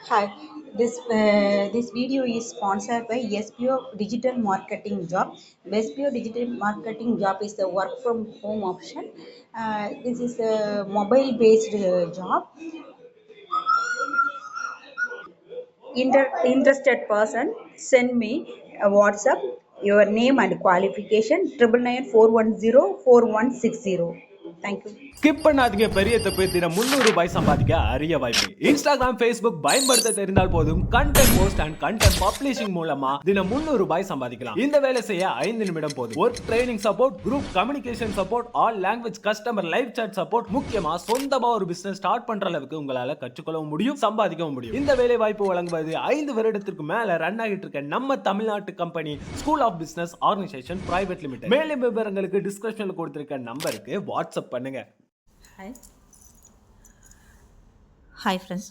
Hi, this video is sponsored by SPO Digital Marketing Job. SPO Digital Marketing Job is the work from home option. This is a mobile based job. Interested person, send me a WhatsApp your name and qualification 9994104160. Thank you. Skip பண்ணாதீங்க. பெரிய தப்பு. தினம் ₹300 சம்பாதிக்க அரிய வாய்ப்பு. Instagram, Facebook பயன்படுத்த தெரிந்தால் போதும் content post and content publishing மூலமா தினம் ₹300 சம்பாதிக்கலாம். இந்த வேலை செய்ய 5 நிமிடம் போதும். Work training support, group communication support, all language customer live chat support, முக்கியமா சொந்தமா ஒரு பிசினஸ் ஸ்டார்ட் பண்ற அளவுக்கு உங்களால கற்றுக்கொள்ளவும் முடியும், சம்பாதிக்கவும் முடியும். இந்த வேலை வாய்ப்பு வழங்குவது 5 வருடத்திற்கு மேல ரன் ஆகிட்டு இருக்க நம்ம தமிழ்நாட்டு company school of business organisation private limited. மேலும் விவரங்களுக்கு டிஸ்கிரிப்ஷன்ல கொடுத்திருக்க நம்பருக்கு வாட்ஸ்அப் பண்ணுங்க. Hi hi friends,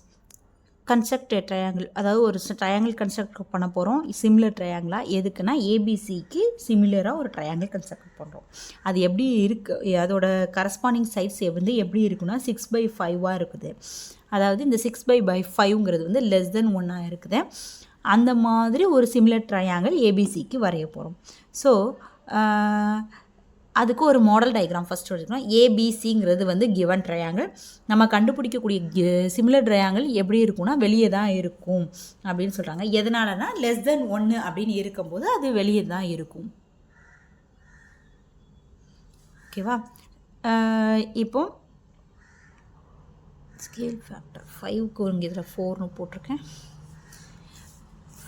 construct triangle, அதாவது ஒரு ட்ரையாங்கிள் கன்ஸ்ட்ரக்ட் பண்ண போகிறோம். சிமிலர் ட்ரையாங்கிளாக எதுக்குன்னா ஏபிசிக்கு சிமிலராக ஒரு ட்ரையாங்கிள் கன்ஸ்ட்ரக்ட் பண்ணுறோம். அது எப்படி இருக்குது, அதோட கரஸ்பாண்டிங் சைட்ஸ் வந்து எப்படி இருக்குன்னா 6/5 இருக்குது. அதாவது இந்த 6/5ங்கிறது வந்து லெஸ் தென் 1 இருக்குது. அந்த மாதிரி ஒரு சிமிலர் ட்ரையாங்கிள் ஏபிசிக்கு வரைய போகிறோம். ஸோ அதுக்கு ஒரு மாடல் டயக்ராம் ஃபஸ்ட்டு வச்சுக்கணும். ஏபிசிங்கிறது வந்து கிவன் ட்ரையாங்கிள். நம்ம கண்டுபிடிக்கக்கூடிய சிமிலர் ட்ரையாங்கிள் எப்படி இருக்கும்னா வெளியே தான் இருக்கும் அப்படின்னு சொல்கிறாங்க. எதனாலனா லெஸ் தென் 1 அப்படின்னு இருக்கும்போது அது வெளியே தான் இருக்கும். ஓகேவா? இப்போ ஸ்கேல் ஃபேக்டர் 5க்கு இங்கே இதில் 4னு போட்டிருக்கேன்.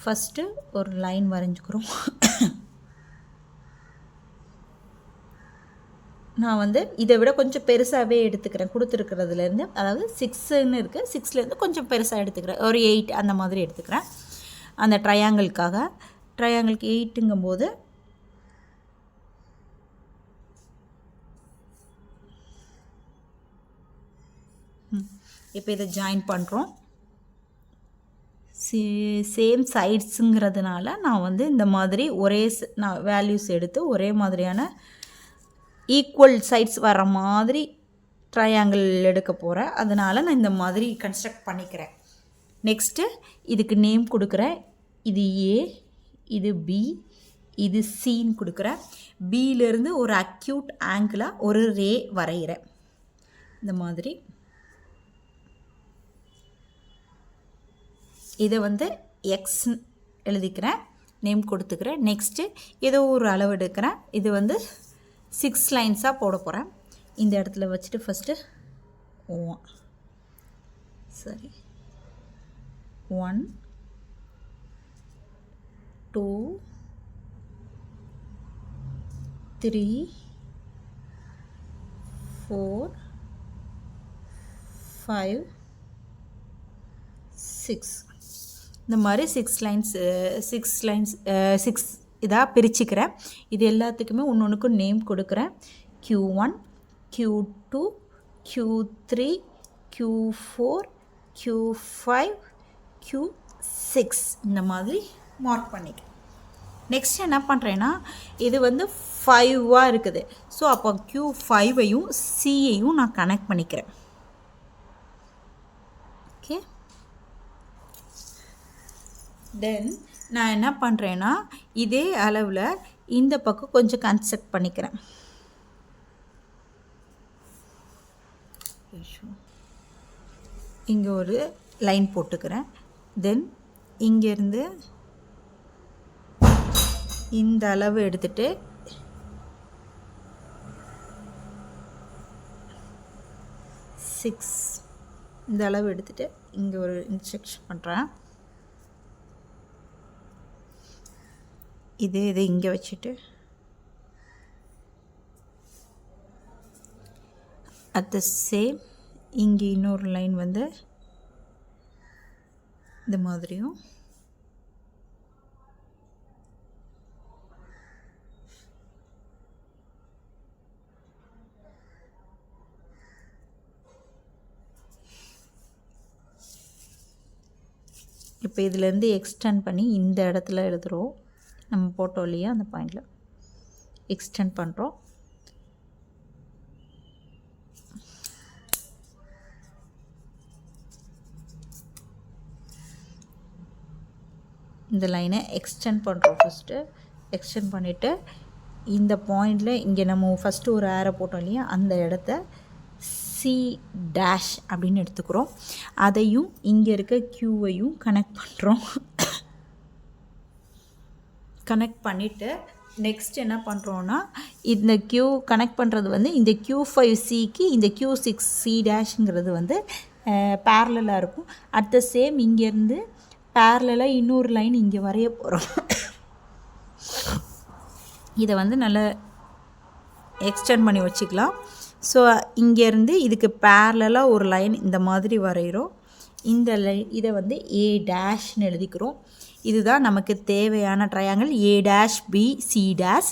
ஃபஸ்ட்டு ஒரு லைன் வரைஞ்சிக்கிறோம். நான் வந்து இதை விட கொஞ்சம் பெருசாகவே எடுத்துக்கிறேன் கொடுத்துருக்கிறதுலேருந்து. அதாவது 6ன்னு இருக்குது, 6லேருந்து கொஞ்சம் பெருசாக எடுத்துக்கிறேன். ஒரு 8 அந்த மாதிரி எடுத்துக்கிறேன் அந்த ட்ரையாங்கிளுக்காக. ட்ரையாங்கிளுக்கு 8ங்கும்போது இப்போ இதை ஜாயின் பண்ணுறோம். சேம் சைட்ஸுங்கிறதுனால நான் வந்து இந்த மாதிரி நான் வேல்யூஸ் எடுத்து ஒரே மாதிரியான ஈக்குவல் சைட்ஸ் வர மாதிரி ட்ரையாங்கிள் எடுக்க போகிறேன். அதனால் நான் இந்த மாதிரி கன்ஸ்ட்ரக்ட் பண்ணிக்கிறேன். நெக்ஸ்ட்டு இதுக்கு நேம் கொடுக்குறேன். இது ஏ, இது பி, இது சின்னு கொடுக்குறேன். பியிலேருந்து ஒரு அக்யூட் ஆங்கிளாக ஒரு ரே வரைகிறேன். இந்த மாதிரி இதை வந்து எக்ஸ் எழுதிக்கிறேன், நேம் கொடுத்துக்கிறேன். நெக்ஸ்ட்டு ஏதோ ஒரு அளவு எடுக்கிறேன். இது வந்து 6 லைன்ஸாக போட போகிறேன். இந்த இடத்துல வச்சுட்டு ஃபஸ்ட்டு 1 2 3 4 5 6 இந்த மாதிரி 6 இதாக பிரிச்சுக்கிறேன். இது எல்லாத்துக்குமே ஒன்றுக்கும் நேம் கொடுக்குறேன். Q1, Q2, Q3, Q4, Q5, Q6 இந்த மாதிரி மார்க் பண்ணிக்கிறேன். நெக்ஸ்ட் என்ன பண்ணுறேன்னா இது வந்து 5ஆக இருக்குது. ஸோ அப்போ Q5ஐயும் சியையும் நான் கனெக்ட் பண்ணிக்கிறேன். ஓகே, தென் நான் என்ன பண்ணுறேன்னா இதே அளவில் இந்த பக்கம் கொஞ்சம் கன்ஸ்ட்ரக்ட் பண்ணிக்கிறேன். இங்கே ஒரு லைன் போட்டுக்கிறேன். தென் இங்கேருந்து இந்த அளவு எடுத்துகிட்டு இந்த அளவு எடுத்துகிட்டு இங்கே ஒரு இன்ஸ்ட்ரக்ஷன் பண்ணுறேன். இதை இங்கே வச்சுட்டு அட் த சேம் இங்கே இன்னொரு லைன் வந்து இந்த மாதிரியும் இப்போ இதிலேருந்து எக்ஸ்டெண்ட் பண்ணி இந்த இடத்துல எழுதுகிறோம். நம்ம போட்டோம் இல்லையா, அந்த பாயிண்டில் எக்ஸ்டெண்ட் பண்ணுறோம். இந்த லைனை எக்ஸ்டெண்ட் பண்ணுறோம். ஃபஸ்ட்டு எக்ஸ்டெண்ட் பண்ணிவிட்டு இந்த பாயிண்டில் இங்கே நம்ம ஃபஸ்ட்டு ஒரு ஏரை போட்டோம் இல்லையா, அந்த இடத்த சி டேஷ் அப்படின்னு எடுத்துக்கிறோம். அதையும் இங்கே இருக்க க்யூவையும் கனெக்ட் பண்ணுறோம். கனெக்ட் பண்ணிவிட்டு நெக்ஸ்ட் என்ன பண்ணுறோன்னா, இந்த க்யூ கனெக்ட் பண்ணுறது வந்து இந்த Q5Cக்கு இந்த Q6C டேஷுங்கிறது வந்து பேரலாக இருக்கும். அட் த சேம் இங்கேருந்து பேரலாக இன்னொரு லைன் இங்கே வரைய போகிறோம். இதை வந்து நல்லா எக்ஸ்டெண்ட் பண்ணி வச்சுக்கலாம். ஸோ இங்கேருந்து இதுக்கு பேரலாக ஒரு லைன் இந்த மாதிரி வரைகிறோம். இந்த லைன் இதை வந்து A டேஷ்னு எழுதிக்கிறோம். இதுதான் நமக்கு தேவையான triangle A dash B C dash.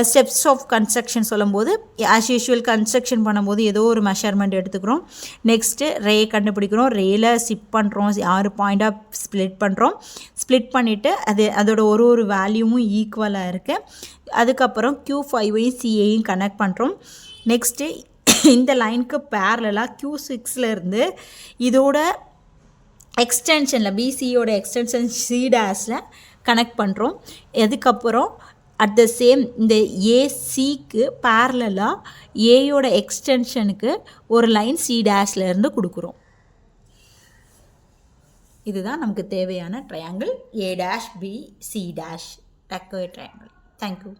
Steps of construction சொல்லும்போது ஆஸ் யூஷுவல் கன்ஸ்ட்ரக்ஷன் பண்ணும்போது ஏதோ ஒரு மெஷர்மெண்ட் எடுத்துக்கிறோம். நெக்ஸ்ட்டு ரே கண்டுபிடிக்கிறோம். ரேயில் ஸ்டிப் பண்ணுறோம். 6 பாயிண்ட்டாக ஸ்ப்ளிட் பண்ணுறோம். ஸ்ப்ளிட் பண்ணிவிட்டு அதோட ஒரு வேல்யூவும் ஈக்குவலாக இருக்குது. அதுக்கப்புறம் Q5ஐயும் Cயையும் கனெக்ட் பண்ணுறோம். நெக்ஸ்ட்டு இந்த லைனுக்கு பேரலாக Q6லேருந்து இதோட எக்ஸ்டென்ஷனில் பிசியோட எக்ஸ்டென்ஷன் சி டேஷில் கனெக்ட் பண்ணுறோம். அதுக்கப்புறம் அட் த சேம் இந்த ஏசிக்கு பேரலாக ஏயோட எக்ஸ்டென்ஷனுக்கு ஒரு லைன் சி டேஷ்லேருந்து கொடுக்குறோம். இதுதான் நமக்கு தேவையான triangle A dash B C dash required triangle. Thank you.